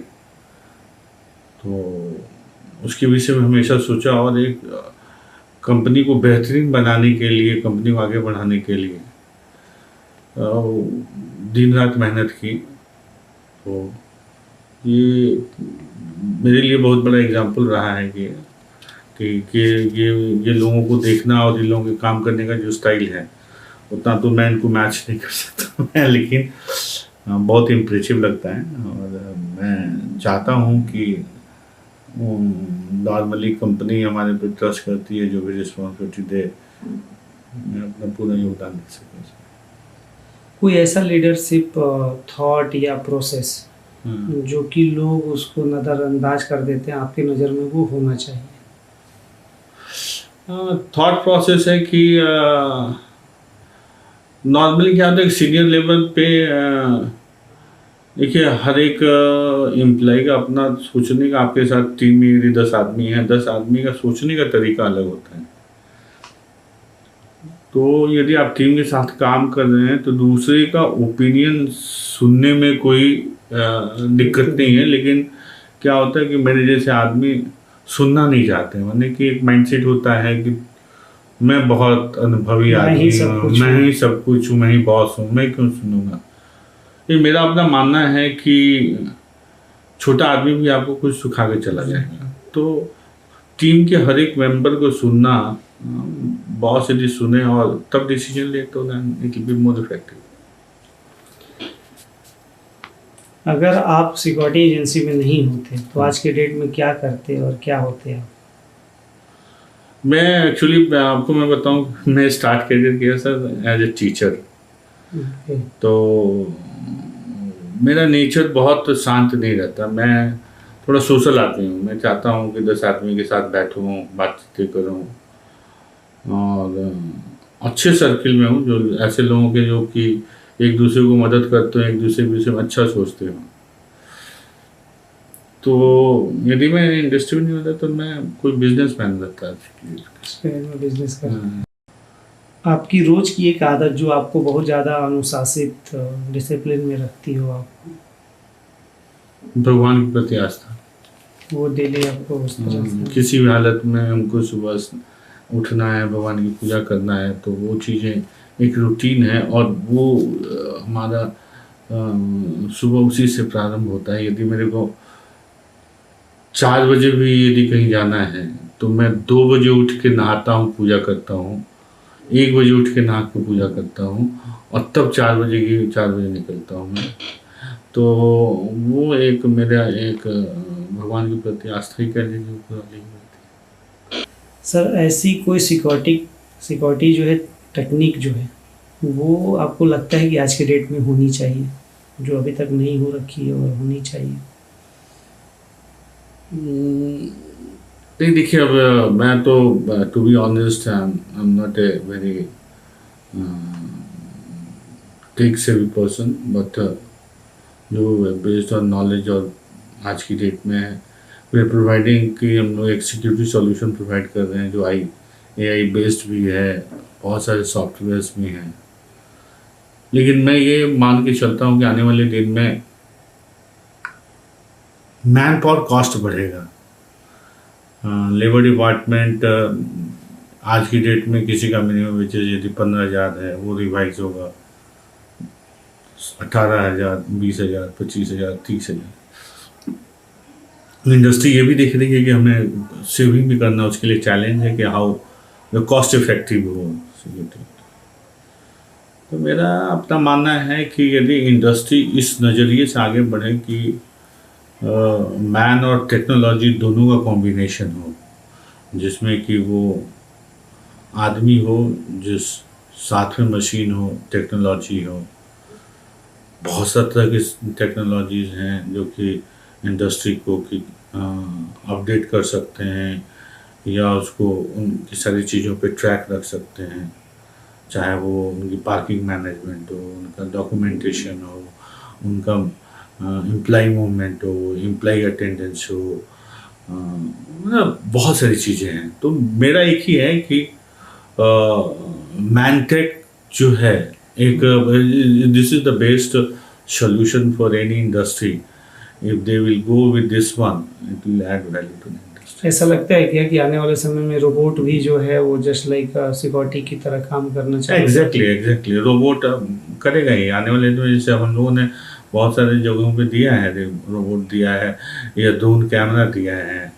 तो उसके विषय में हमेशा सोचा और एक कंपनी को बेहतरीन बनाने के लिए, कंपनी को आगे बढ़ाने के लिए दिन रात मेहनत की। तो ये मेरे लिए बहुत बड़ा एग्जाम्पल रहा है कि ये लोगों को देखना और इन लोगों के काम करने का जो स्टाइल है, उतना तो मैं इनको मैच नहीं कर सकता मैं, लेकिन बहुत इम्प्रेसिव लगता है और मैं चाहता हूँ कि नॉर्मली कंपनी हमारे पे ट्रस्ट करती है, जो भी रिस्पॉन्सिबिलिटी दे, मैं अपना पूरा योगदान दे सकूँ। कोई ऐसा लीडरशिप थॉट या प्रोसेस जो कि लोग उसको नज़रअंदाज कर देते हैं, आपकी नज़र में वो होना चाहिए? थॉट प्रोसेस है कि नॉर्मली क्या होता है, सीनियर लेवल पे देखिए हर एक एम्प्लॉय का अपना सोचने का, आपके साथ टीम में यदि 10 आदमी हैं, 10 आदमी का सोचने का तरीका अलग होता है। तो यदि आप टीम के साथ काम कर रहे हैं तो दूसरे का ओपिनियन सुनने में कोई दिक्कत नहीं है, लेकिन क्या होता है कि मेरे जैसे आदमी सुनना नहीं चाहते हैं, मतलब कि एक माइंडसेट होता है कि मैं बहुत अनुभवी आदमी हूँ, मैं ही सब कुछ हूँ, मैं ही बॉस हूँ, मैं क्यों सुनूंगा। ये मेरा अपना मानना है कि छोटा आदमी भी आपको कुछ सिखा के चला जाएगा। तो टीम के हर एक मेंबर को सुनना, बॉस यदि सुने और तब डिसीजन ले तो it will be more effective. अगर आप सिक्योरिटी एजेंसी में नहीं होते तो आज के डेट में क्या करते और क्या होते आप? मैं एक्चुअली आपको मैं बताऊं, मैं स्टार्ट करियर किया सर एज ए टीचर। तो मेरा नेचर बहुत शांत नहीं रहता, मैं थोड़ा सोशल आदमी हूँ। मैं चाहता हूँ कि 10 आदमी के साथ बैठूँ, बातचीत करूँ, और अच्छे सर्किल में हूँ, जो ऐसे लोगों के जो कि एक दूसरे को मदद करते हैं, एक दूसरे के विषय में अच्छा सोचते हो। तो यदि मैं इंडस्ट्री में नहीं होता तो मैं कोई बिजनेसमैन रहता। बिजनेस कर आपकी रोज की एक आदत जो आपको बहुत ज़्यादा अनुशासित डिसिप्लिन में रखती हो आपको? भगवान के प्रति आस्था। वो डेली आपको उस तरह से किसी भी हालत में हमको सुबह उठना है, भगवान की पूजा करना है, तो वो चीज़ें एक रूटीन है, और वो हमारा सुबह उसी से प्रारंभ होता है। यदि मेरे को 4 बजे भी यदि कहीं जाना है तो मैं 2 बजे उठ के नहाता हूँ, पूजा करता हूँ, 1 बजे उठ के नहा के पूजा करता हूँ, और तब 4 बजे निकलता हूँ मैं। तो वो एक मेरा एक भगवान के प्रति आस्था ही कह लीजिए पूरा नहीं। सर ऐसी कोई सिक्योरिटी जो है, टेक्निक जो है, वो आपको लगता है कि आज के डेट में होनी चाहिए, जो अभी तक नहीं हो रखी है और होनी चाहिए? नहीं, देखिए, अब मैं तो to be honest I am not a very tech savvy person, but जो बेस्ड ऑन नॉलेज और आज की डेट में वी आर प्रोवाइडिंग कि हम लोग एक सिक्योरिटी सॉल्यूशन प्रोवाइड कर रहे हैं जो AI बेस्ड भी है, बहुत सारे सॉफ्टवेयर्स भी हैं। लेकिन मैं ये मान के चलता हूँ कि आने वाले दिन में मैन पावर कॉस्ट बढ़ेगा। लेबर डिपार्टमेंट आज की डेट में किसी का मिनिमम वेजेस यदि 15,000 है, वो रिवाइज होगा 18,000, 20,000, 25,000, 30,000। इंडस्ट्री ये भी देख रही है कि हमें सेविंग भी करना, उसके लिए चैलेंज है कि हाउ द कॉस्ट इफेक्टिव हो सिक्योरिटी। तो मेरा अपना मानना है कि यदि इंडस्ट्री इस नज़रिए से आगे बढ़े कि मैन और टेक्नोलॉजी दोनों का कॉम्बिनेशन हो, जिसमें कि वो आदमी हो, जिस साथ में मशीन हो, टेक्नोलॉजी हो। बहुत सारे तरह की टेक्नोलॉजीज़ हैं जो कि इंडस्ट्री को कि अपडेट कर सकते हैं, या उसको उनकी सारी चीज़ों पे ट्रैक रख सकते हैं, चाहे वो उनकी पार्किंग मैनेजमेंट हो, उनका डॉक्यूमेंटेशन हो, उनका एम्प्लॉय मूवमेंट हो, एम्प्लॉय अटेंडेंस हो, मतलब बहुत सारी चीज़ें हैं। तो मेरा एक ही है कि मैनटेक जो है एक this is the best solution for any industry. If they will go with this one, it will add value to the industry. ऐसा लगता है क्या कि आने वाले समय में रोबोट भी जो है वो जस्ट लाइक सिक्योरिटी की तरह काम करना चाहिए? एग्जैक्टली रोबोट करेगा ही आने वाले दिन। जैसे हम लोगों ने बहुत सारे जगहों पे दिया है, रोबोट दिया है या ड्रोन कैमरा दिया है।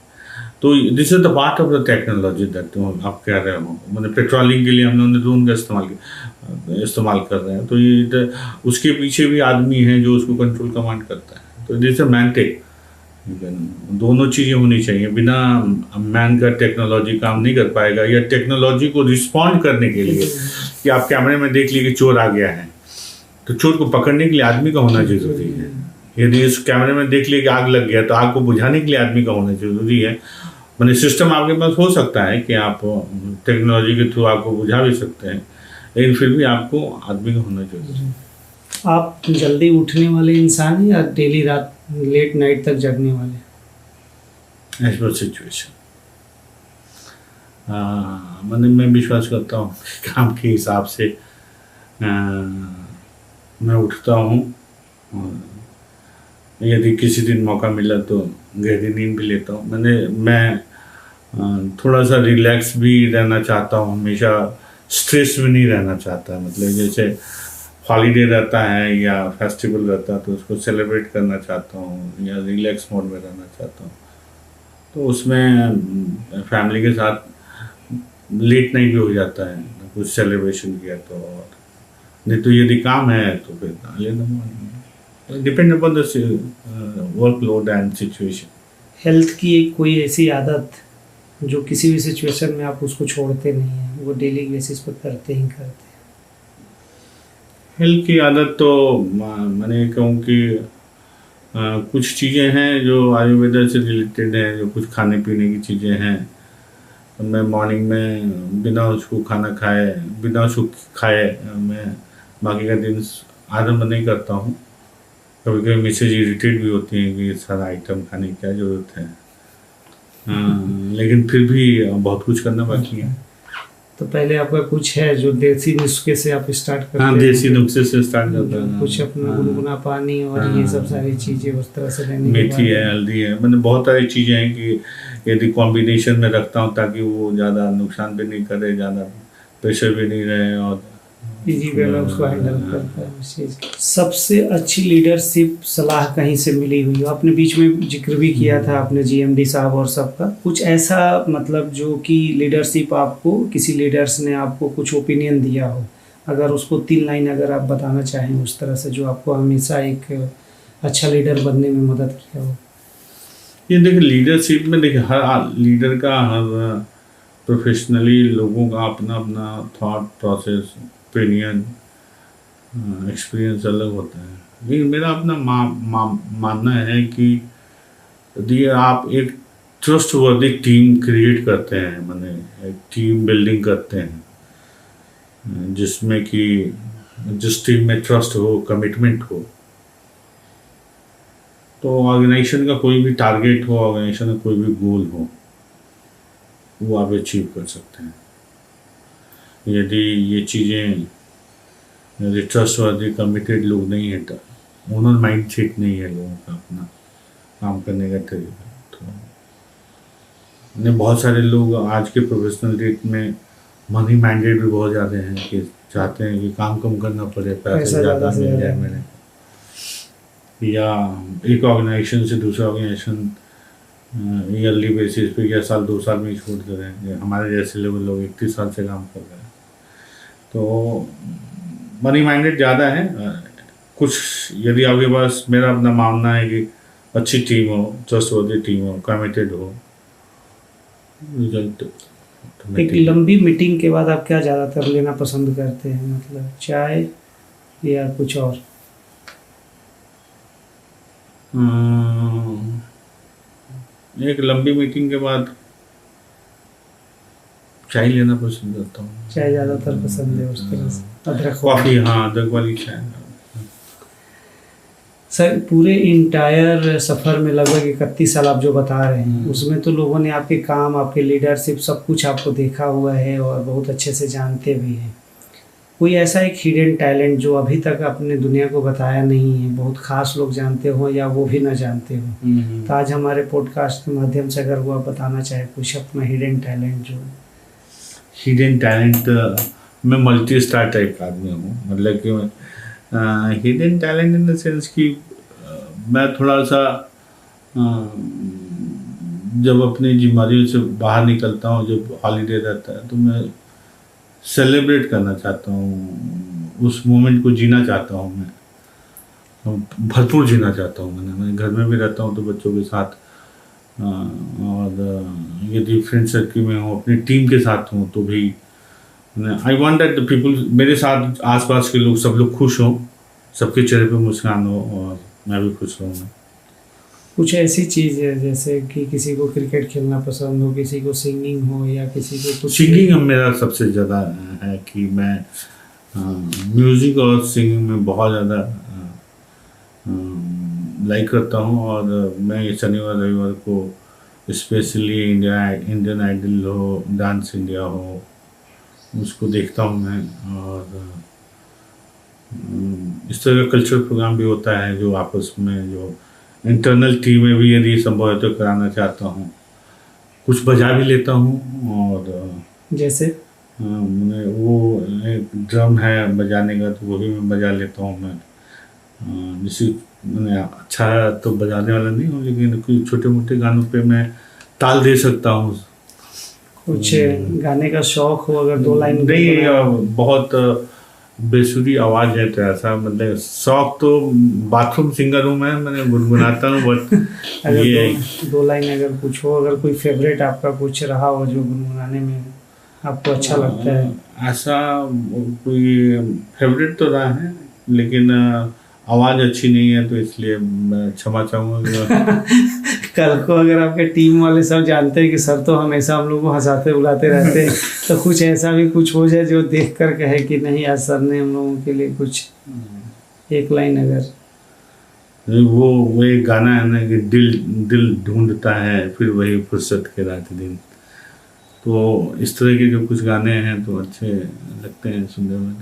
तो this is the part of the technology that आप कह रहे हो, मतलब पेट्रोलिंग के लिए हम लोगों ने ड्रोन का इस्तेमाल कर रहे हैं। तो ये उसके पीछे भी आदमी है जो उसको कंट्रोल कमांड करता है। तो दिस मैनटेक, दोनों चीज़ें होनी चाहिए। बिना मैन का टेक्नोलॉजी काम नहीं कर पाएगा, या टेक्नोलॉजी को रिस्पॉन्ड करने के लिए कि आप कैमरे में देख लिए कि चोर आ गया है, तो चोर को पकड़ने के लिए आदमी का होना जरूरी है। यदि इस कैमरे में देख लिए कि आग लग गया, तो आग को बुझाने के लिए आदमी का होना जरूरी है। मैंने सिस्टम आपके पास हो सकता है कि आप टेक्नोलॉजी के थ्रू आपको बुझा भी सकते हैं, लेकिन फिर भी आपको आदमी का होना जरूरी है। आप जल्दी उठने वाले इंसान हैं या डेली रात लेट नाइट तक जगने वाले? एज पर सिचुएशन, मैंने मैं विश्वास करता हूँ काम के हिसाब से मैं उठता हूँ। यदि किसी दिन मौका मिला तो गहरी नींद भी लेता हूँ। मैं थोड़ा सा रिलैक्स भी रहना चाहता हूँ, हमेशा स्ट्रेस में नहीं रहना चाहता। मतलब जैसे हॉलीडे रहता है या फेस्टिवल रहता है तो उसको सेलिब्रेट करना चाहता हूँ, या रिलैक्स मोड में रहना चाहता हूँ। तो उसमें फैमिली के साथ लेट नाइट भी हो जाता है, कुछ सेलिब्रेशन किया तो, और नहीं तो यदि काम है तो फिर depend upon the workload and situation. Health की एक कोई ऐसी आदत जो किसी भी सिचुएशन में आप उसको छोड़ते नहीं हैं, वो डेली बेसिस पर करते ही करते हैं? हेल्थ की आदत तो मैंने कहूँ कि कुछ चीज़ें हैं जो आयुर्वेदा से रिलेटेड हैं, जो कुछ खाने पीने की चीज़ें हैं। मैं मॉर्निंग में बिना उसको खाए मैं बाकी का दिन आरंभ नहीं करता हूँ। कभी कभी मिसेज इरिटेट भी होती हैं कि सारा आइटम खाने की क्या ज़रूरत है। लेकिन फिर भी बहुत कुछ करना बाकी है। तो पहले आपका कुछ है जो देसी नुस्खे से आप स्टार्ट करते हैं? देसी नुस्खे से स्टार्ट करता हूँ। कुछ अपना गुनगुना पानी और ये सब सारी चीज़ें उस तरह से लेने के मेथी है, हल्दी है, मैंने बहुत सारी चीज़ें हैं कि यदि कॉम्बिनेशन में रखता हूँ ताकि वो ज़्यादा नुकसान भी नहीं करे, ज़्यादा प्रेशर भी नहीं रहे और इजी वे में उसको हैंडल करता है उस चीज़। सबसे अच्छी लीडरशिप सलाह कहीं से मिली हुई हो? आपने बीच में जिक्र भी किया था आपने जीएमडी साहब और सबका, कुछ ऐसा मतलब जो कि लीडरशिप आपको किसी लीडर्स ने आपको कुछ ओपिनियन दिया हो, अगर उसको 3 लाइन अगर आप बताना चाहें उस तरह से, जो आपको हमेशा एक अच्छा लीडर बनने में मदद किया हो? ये देखिए, लीडरशिप में देखिए हर लीडर का, हर प्रोफेशनली लोगों का अपना अपना थॉट प्रोसेस, ओपिनियन, एक्सपीरियंस अलग होता है। लेकिन मेरा अपना मानना है कि यदि आप एक ट्रस्टवर्दी टीम क्रिएट करते हैं, माने एक टीम बिल्डिंग करते हैं जिसमें कि जिस टीम में ट्रस्ट हो, कमिटमेंट हो, तो ऑर्गेनाइजेशन का कोई भी टारगेट हो, ऑर्गेनाइजेशन का कोई भी गोल हो, वो आप अचीव कर सकते हैं। यदि ये चीज़ें, यदि ट्रस्टवर्दी कमिटेड लोग नहीं हैं, तो ओनर माइंड सेट नहीं है लोगों का अपना काम करने का तरीका, तो बहुत सारे लोग आज के प्रोफेशनल डेट में मनी माइंडेड भी बहुत ज़्यादा हैं कि चाहते हैं कि काम कम करना पड़े, पैसे ज़्यादा मिल जाए मेरे, या एक ऑर्गेनाइजेशन से दूसरा ऑर्गेनाइजेशन ईयरली बेसिस पे या साल 2 साल में छोड़ दे रहे हैं। हमारे जैसे लोग 31 साल से काम कर रहे हैं, तो मनी माइंडेड ज़्यादा है। कुछ यदि आपके पास, मेरा अपना मानना है कि अच्छी टीम हो, ट्रस्टवर्दी टीम हो, कमिटेड हो, रिजल्ट। एक लंबी मीटिंग के बाद आप क्या ज़्यादातर लेना पसंद करते हैं, मतलब चाय या कुछ और? एक लंबी मीटिंग के बाद चाय लेना पसंद करता हूँ। चाय ज़्यादातर पसंद है उस तरह से? अदरक कॉफ़ी, हाँ, अदरक वाली चाय। सर, पूरे इंटायर सफ़र में लगभग 31 साल आप जो बता रहे हैं, उसमें तो लोगों ने आपके काम, आपके लीडरशिप, सब कुछ आपको देखा हुआ है और बहुत अच्छे से जानते भी हैं। कोई ऐसा एक हिडन टैलेंट जो अभी तक अपने दुनिया को बताया नहीं है, बहुत ख़ास लोग जानते हो या वो भी ना जानते हो, तो आज हमारे पॉडकास्ट के माध्यम से अगर वो आप बताना चाहे कुछ अपना हिडन टैलेंट जो है? हिडन टैलेंट, मैं मल्टी स्टार टाइप का आदमी हूँ, मतलब कि hidden talent in the sense कि मैं थोड़ा सा जब अपनी जिम्मेदारियों से बाहर निकलता हूँ, जब हॉलीडे रहता है, तो मैं सेलिब्रेट करना चाहता हूँ, उस मोमेंट को जीना चाहता हूँ, मैं भरपूर जीना चाहता हूँ। मैं घर में भी रहता हूँ तो बच्चों के साथ, और यदि फ्रेंड सर्कल में हूँ, अपनी टीम के साथ हूँ, तो भी I want that the people, मेरे साथ आसपास के लोग, सब लोग खुश हों, सबके चेहरे पे मुस्कान हो और मैं भी खुश रहूँ। कुछ ऐसी चीज़ है जैसे कि किसी को क्रिकेट खेलना पसंद हो, किसी को सिंगिंग हो, या किसी को कुछ? सिंगिंग मेरा सबसे ज़्यादा है कि मैं म्यूज़िक और सिंगिंग में बहुत ज़्यादा लाइक करता हूँ, और मैं शनिवार रविवार को स्पेशली इंडियन आइडल हो, डांस इंडिया हो, उसको देखता हूँ मैं। और इस तरह का कल्चरल प्रोग्राम भी होता है जो आपस में, जो इंटरनल टीम में भी यदि संभव है तो कराना चाहता हूँ। कुछ बजा भी लेता हूँ, और जैसे मैंने वो एक ड्रम है बजाने का, तो वो भी मैं बजा लेता हूँ। मैं जैसे मैंने अच्छा तो बजाने वाला नहीं हूँ, लेकिन कुछ छोटे मोटे गानों पे मैं ताल दे सकता हूँ। कुछ गाने का शौक हो, अगर 2 लाइन? नहीं, बहुत बेसुरी आवाज़ है, तो ऐसा मतलब शौक तो बाथरूम सिंगर हूँ मैंने गुनगुनाता हूँ, बट अगर ये 2 लाइन अगर कुछ हो, अगर कोई फेवरेट आपका कुछ रहा हो जो गुनगुनाने में आपको अच्छा लगता है? ऐसा कोई फेवरेट तो रहा है लेकिन आवाज़ अच्छी नहीं है, तो इसलिए मैं क्षमा चाहूँगा। कल को अगर आपके टीम वाले सब जानते हैं कि सर तो हमेशा हम लोग को हंसाते बुलाते रहते हैं, तो कुछ ऐसा भी कुछ हो जाए जो देख कर कहे कि नहीं आज सर ने हम लोगों के लिए कुछ एक लाइन अगर वो एक गाना है ना कि दिल दिल ढूंढता है फिर वही फुर्सत के रात दिन, तो इस तरह के जो कुछ गाने हैं तो अच्छे लगते हैं सुनने में।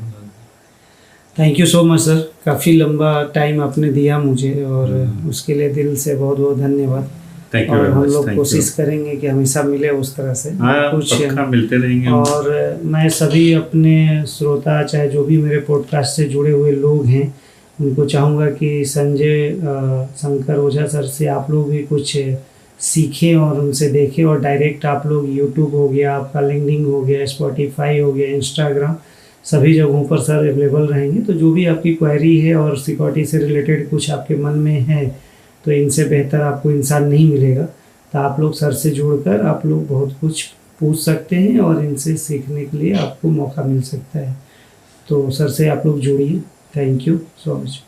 Thank you so much sir, काफ़ी लंबा टाइम आपने दिया मुझे और उसके लिए दिल से बहुत बहुत धन्यवाद। थैंक यू और वेरी हम मच। लोग कोशिश करेंगे कि हमेशा मिले उस तरह से कुछ पक्का मिलते रहेंगे। और मैं सभी अपने श्रोता चाहे जो भी मेरे पॉडकास्ट से जुड़े हुए लोग हैं उनको चाहूँगा कि संजय शंकर ओझा सर से आप लोग भी कुछ सीखें और उनसे देखें, और डायरेक्ट आप लोग यूट्यूब हो गया, आपका लिंक्डइन हो गया, स्पॉटिफाई हो गया, इंस्टाग्राम, सभी जगहों पर सर अवेलेबल रहेंगे। तो जो भी आपकी क्वेरी है और सिक्योरिटी से रिलेटेड कुछ आपके मन में है तो इनसे बेहतर आपको इंसान नहीं मिलेगा। तो आप लोग सर से जुड़कर आप लोग बहुत कुछ पूछ सकते हैं और इनसे सीखने के लिए आपको मौका मिल सकता है। तो सर से आप लोग जुड़िए। Thank you so much.